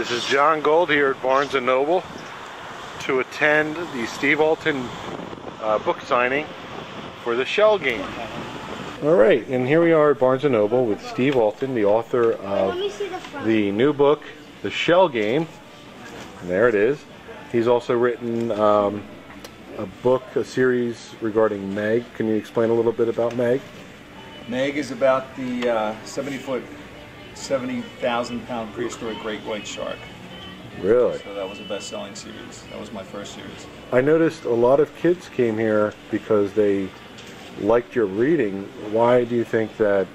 This is John Gold here at Barnes & Noble to attend the Steve Alten book signing for the Shell game. Alright, and here we are at Barnes & Noble with Steve Alten, the author of the new book, The Shell Game. And there it is. He's also written a series regarding Meg. Can you explain a little bit about Meg? Meg is about the 70-foot, 70,000-pound prehistoric great white shark. Really? So that was a best-selling series. That was my first series. I noticed a lot of kids came here because they liked your reading. Why do you think that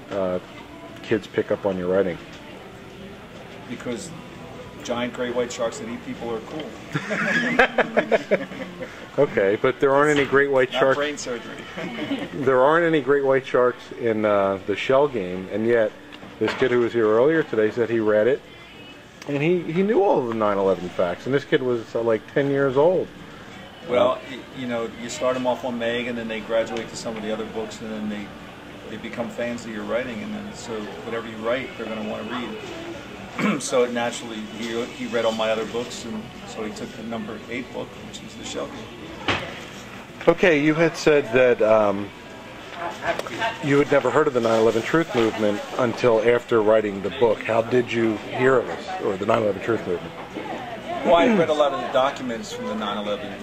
kids pick up on your writing? Because giant great white sharks that eat people are cool. Okay, but there aren't any great white sharks. Not brain surgery. There aren't any great white sharks in the Shell game, and yet this kid who was here earlier today said he read it, and he knew all of the 9/11 facts, and this kid was like 10 years old. Well, you know, you start them off on Meg, and then they graduate to some of the other books, and then they become fans of your writing, and then so whatever you write, they're going to want to read. So naturally, he read all my other books, and so he took the number 8 book, which is The Shell Game. Okay, you had said that you had never heard of the 9/11 Truth Movement until after writing the book. How did you hear of us, or the 9/11 Truth Movement? Well, I read a lot of the documents from the 9/11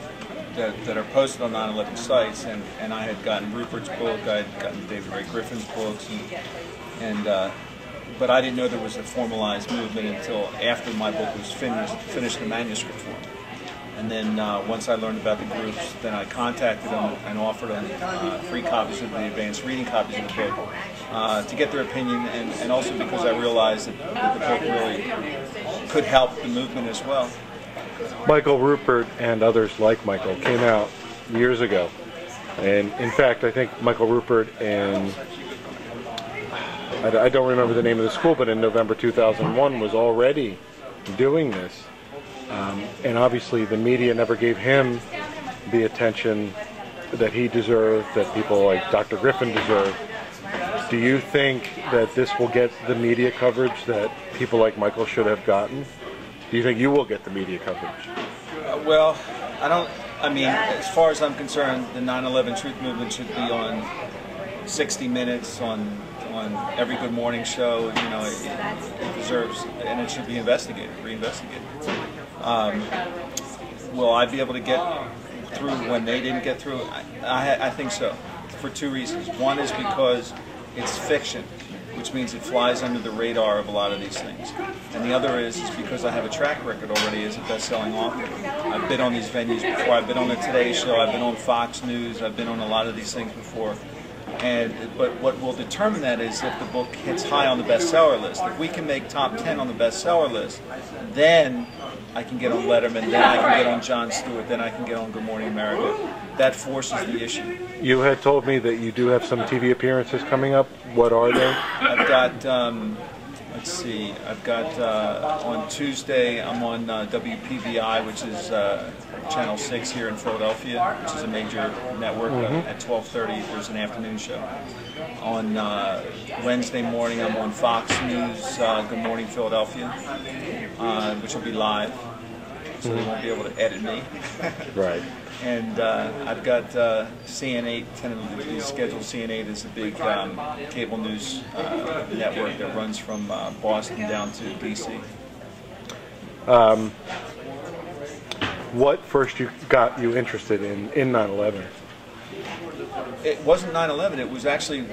that are posted on 9/11 sites, and I had gotten Rupert's book, I had gotten David Ray Griffin's books, but I didn't know there was a formalized movement until after my book was finished in manuscript form. And then once I learned about the groups, then I contacted them and offered them free copies of the advanced reading copies of the book to get their opinion, and also because I realized that the book really could help the movement as well. Michael Rupert and others like Michael came out years ago. And in fact, I think Michael Rupert and I don't remember the name of the school, but in November 2001 was already doing this. And obviously the media never gave him the attention that he deserved, that people like Dr. Griffin deserved. Do you think that this will get the media coverage that people like Michael should have gotten? Do you think you will get the media coverage? Well, I mean, as far as I'm concerned, the 9/11 Truth Movement should be on 60 Minutes, on every Good Morning show. You know, it deserves, and it should be investigated, reinvestigated. Will I be able to get through when they didn't get through? I think so, for 2 reasons. One is because it's fiction, which means it flies under the radar of a lot of these things. And the other is because I have a track record already as a best-selling author. I've been on these venues before. I've been on the Today Show. I've been on Fox News. I've been on a lot of these things before. But what will determine that is if the book hits high on the bestseller list. If we can make top 10 on the bestseller list, then I can get on Letterman, then I can get on Jon Stewart, then I can get on Good Morning America. That forces the issue. You had told me that you do have some TV appearances coming up. What are they? I've got, let's see, I've got on Tuesday, I'm on WPVI, which is Channel 6 here in Philadelphia, which is a major network. At 12:30, there's an afternoon show. On Wednesday morning, I'm on Fox News, Good Morning Philadelphia, which will be live, so they won't be able to edit me. Right. And I've got CN8, tentatively scheduled. CN8 is a big cable news network that runs from Boston down to D.C. What first got you interested in 9/11? It wasn't 9/11. It was actually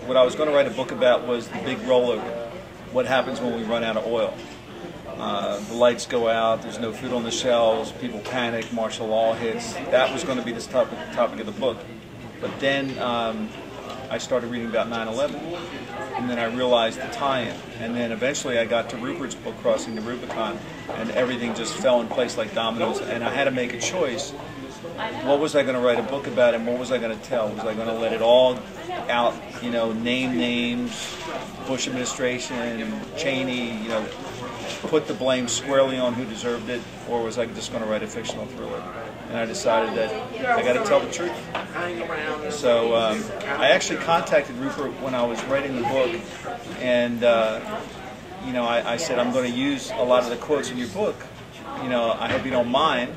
what I was going to write a book about was the big rollover. What happens when we run out of oil? The lights go out, there's no food on the shelves, people panic, martial law hits. That was going to be the topic of the book. But then I started reading about 9/11, and then I realized the tie-in. And then eventually I got to Rupert's book, Crossing the Rubicon, and everything just fell in place like dominoes, and I had to make a choice. What was I going to write a book about, and what was I going to tell? Was I going to let it all out, you know, name names, Bush administration, Cheney, you know, put the blame squarely on who deserved it, or was I just going to write a fictional thriller? And I decided that I got to tell the truth. So I actually contacted Rupert when I was writing the book, and I said, I'm going to use a lot of the quotes in your book. I hope you don't mind.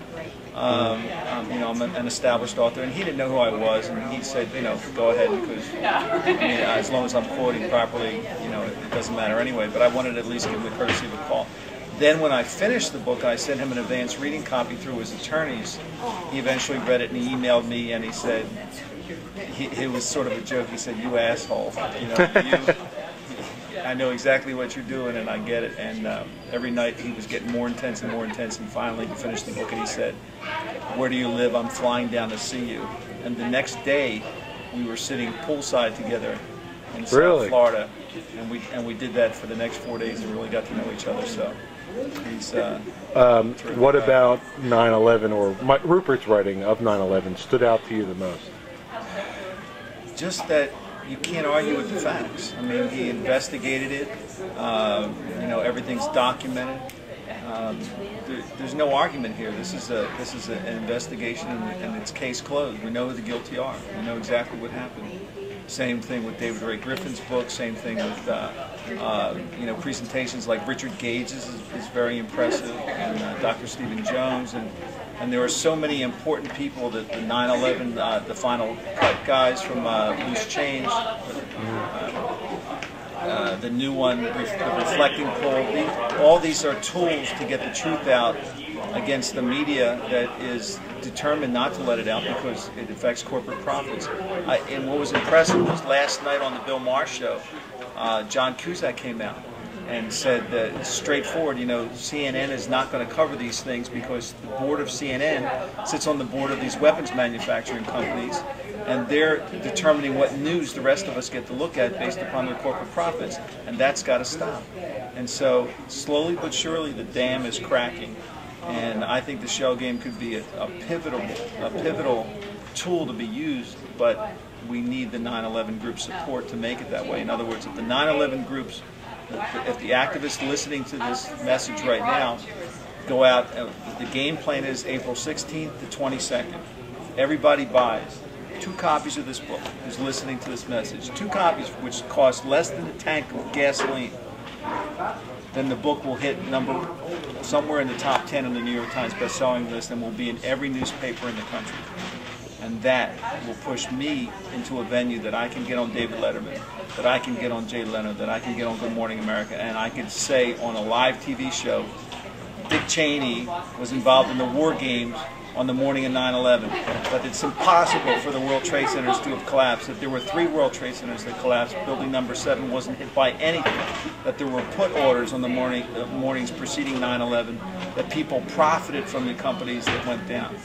I'm an established author, and he didn't know who I was, and he said, go ahead, because as long as I'm quoting properly, it doesn't matter anyway. But I wanted to at least give him the courtesy of a call. Then when I finished the book, I sent him an advanced reading copy through his attorneys. He eventually read it, and he emailed me, and he said, it was sort of a joke. He said, "You asshole, I know exactly what you're doing, and I get it." And every night he was getting more intense and more intense, and finally he finished the book, and he said, "Where do you live? I'm flying down to see you." And the next day, we were sitting poolside together in South Florida, and we did that for the next 4 days, and really got to know each other. So he's what about 9/11 or Rupert's writing of 9/11 stood out to you the most? Just that you can't argue with the facts. I mean, he investigated it. Everything's documented. There's no argument here. This is an investigation, and it's case closed. We know who the guilty are. We know exactly what happened. Same thing with David Ray Griffin's book. Same thing with presentations like Richard Gage's is very impressive, and Dr. Stephen Jones, and there are so many important people that the 9/11, the Final Cut guys from Loose Change, the new one, the Reflecting Poll. All these are tools to get the truth out against the media that is determined not to let it out because it affects corporate profits. And what was impressive was last night on the Bill Maher show, John Cusack came out and said that it's straightforward, CNN is not going to cover these things because the board of CNN sits on the board of these weapons manufacturing companies, and they're determining what news the rest of us get to look at based upon their corporate profits, and that's got to stop. And so slowly but surely the dam is cracking, and I think the shell game could be a pivotal tool to be used, but we need the 9/11 group support to make it that way. In other words, if the 9/11 groups, if the activists listening to this message right now go out, the game plan is April 16th to 22nd. Everybody buys 2 copies of this book who's listening to this message. 2 copies which cost less than a tank of gasoline. Then the book will hit somewhere in the top 10 on the New York Times bestselling list and will be in every newspaper in the country. And that will push me into a venue that I can get on David Letterman, that I can get on Jay Leno, that I can get on Good Morning America, and I can say on a live TV show, Dick Cheney was involved in the war games on the morning of 9/11, that it's impossible for the World Trade Centers to have collapsed, that there were 3 World Trade Centers that collapsed, building number 7 wasn't hit by anything, that there were put orders on the mornings preceding 9/11, that people profited from the companies that went down.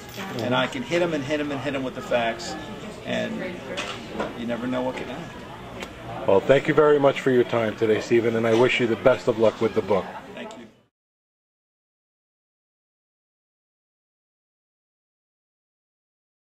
And I can hit them and hit them and hit them with the facts, and you never know what can happen. Well, thank you very much for your time today, Stephen, and I wish you the best of luck with the book.